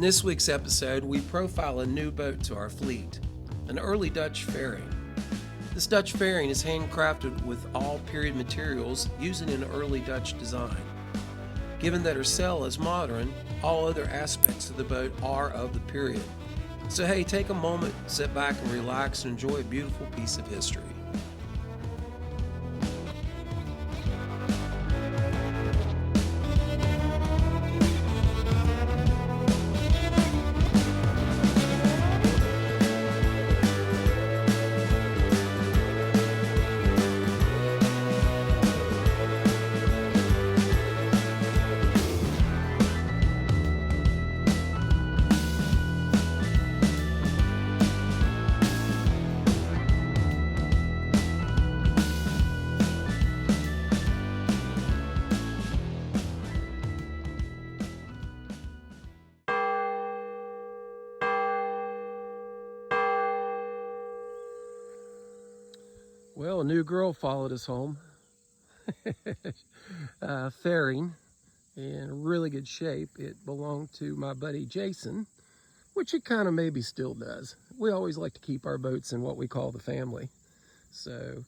In this week's episode, we profile a new boat to our fleet, an early Dutch fairing. This Dutch fairing is handcrafted with all period materials using an early Dutch design. Given that her sail is modern, all other aspects of the boat are of the period. So hey, take a moment, sit back and relax and enjoy a beautiful piece of history. Well, a new girl followed us home. Fairing in really good shape. It belonged to my buddy Jason, which it kind of maybe still does. We always like to keep our boats in what we call the family. So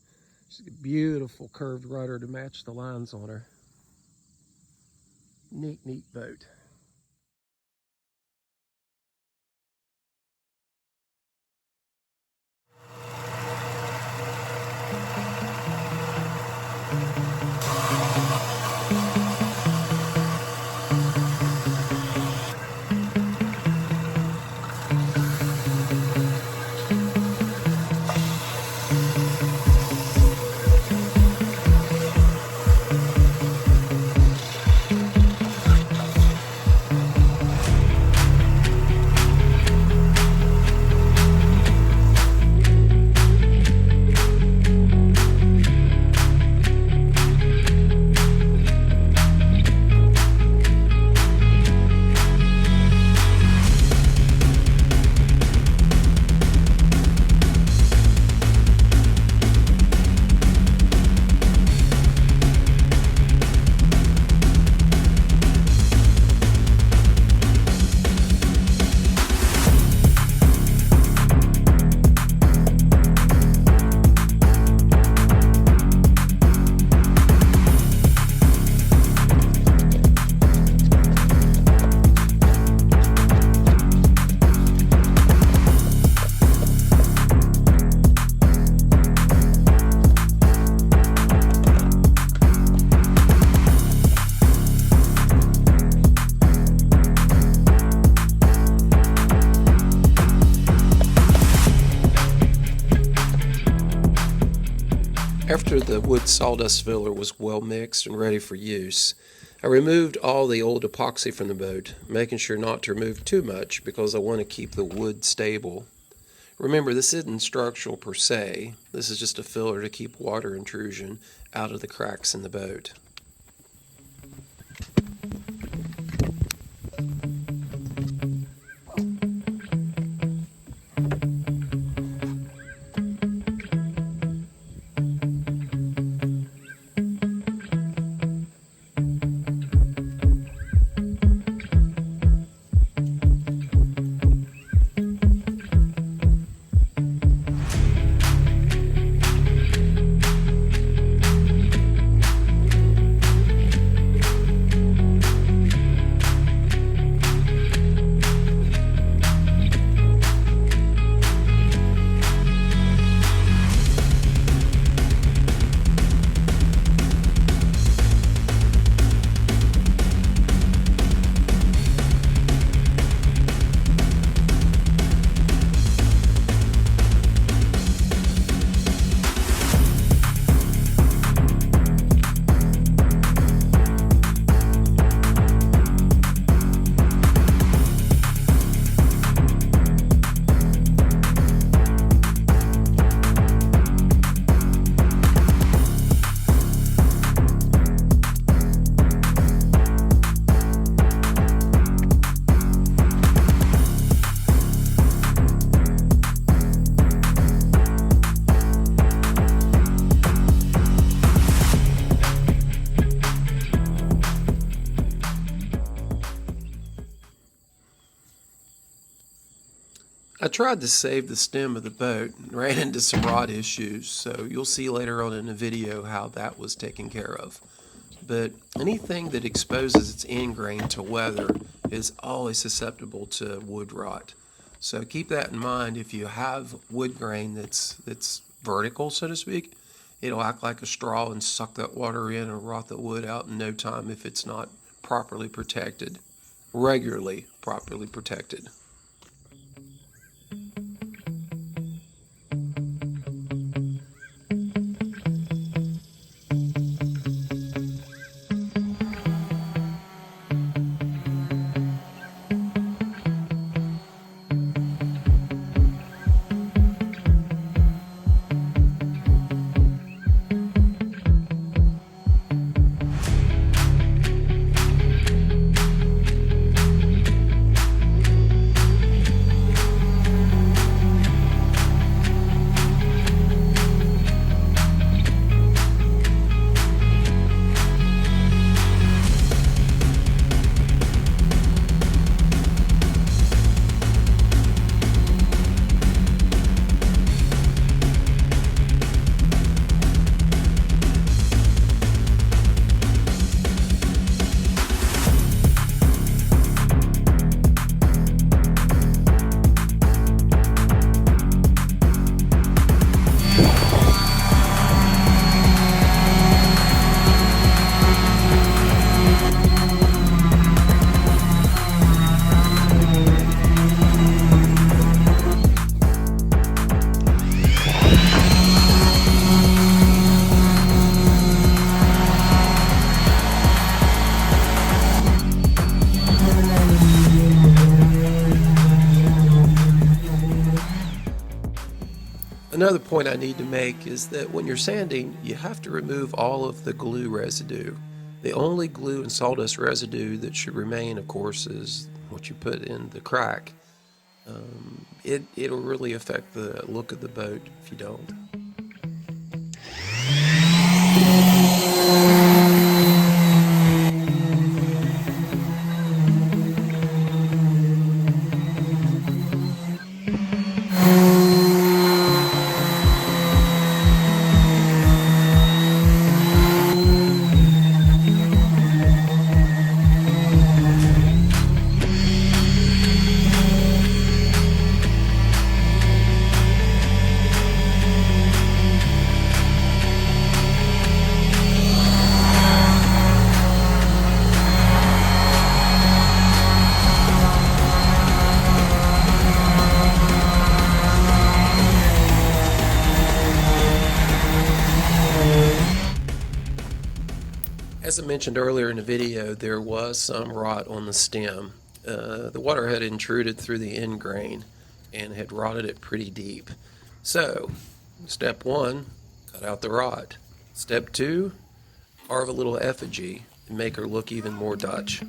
she's a beautiful curved rudder to match the lines on her. Neat boat. After the wood sawdust filler was well mixed and ready for use, I removed all the old epoxy from the boat, making sure not to remove too much because I want to keep the wood stable. Remember, this isn't structural per se. This is just a filler to keep water intrusion out of the cracks in the boat. I tried to save the stem of the boat and ran into some rot issues, so you'll see later on in the video how that was taken care of. But anything that exposes its end grain to weather is always susceptible to wood rot. So keep that in mind. If you have wood grain that's vertical, so to speak, it'll act like a straw and suck that water in and rot the wood out in no time if it's not properly protected, regularly properly protected. Another point I need to make is that when you're sanding, you have to remove all of the glue residue. The only glue and sawdust residue that should remain, of course, is what you put in the crack. It'll really affect the look of the boat if you don't. As I mentioned earlier in the video, there was some rot on the stem. The water had intruded through the end grain and had rotted it pretty deep. So, step one, cut out the rot. Step two, carve a little effigy and make her look even more Dutch.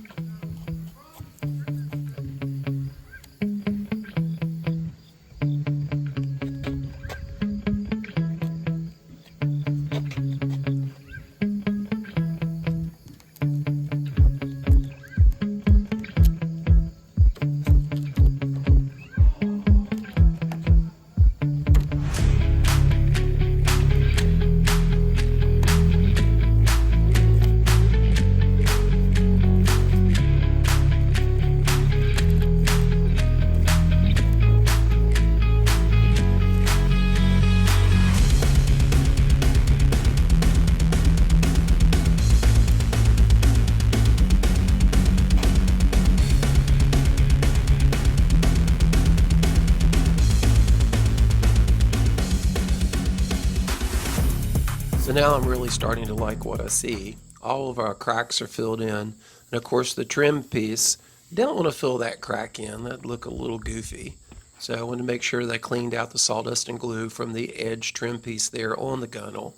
So now I'm really starting to like what I see. All of our cracks are filled in. And of course the trim piece, you don't want to fill that crack in. That'd look a little goofy. So I want to make sure that I cleaned out the sawdust and glue from the edge trim piece there on the gunnel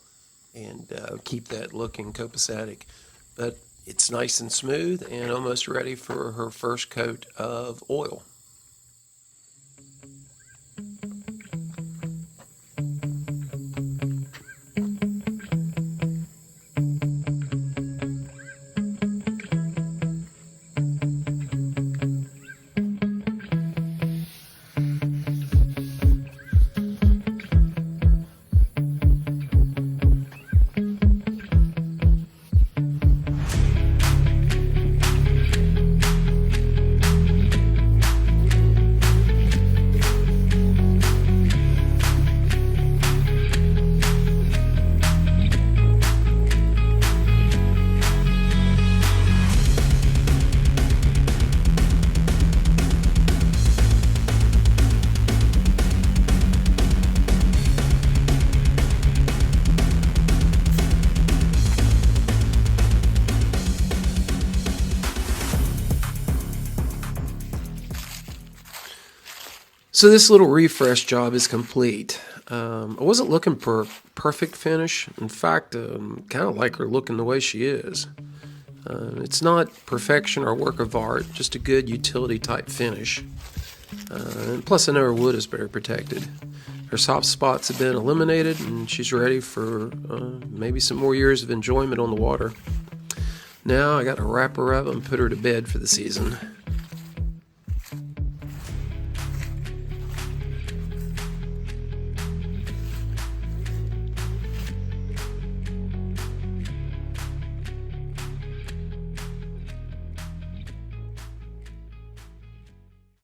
and keep that looking copacetic. But it's nice and smooth and almost ready for her first coat of oil. So this little refresh job is complete. I wasn't looking for a perfect finish. In fact, kind of like her looking the way she is. It's not perfection or work of art, just a good utility type finish. And plus I know her wood is better protected. Her soft spots have been eliminated and she's ready for maybe some more years of enjoyment on the water. Now I got to wrap her up and put her to bed for the season.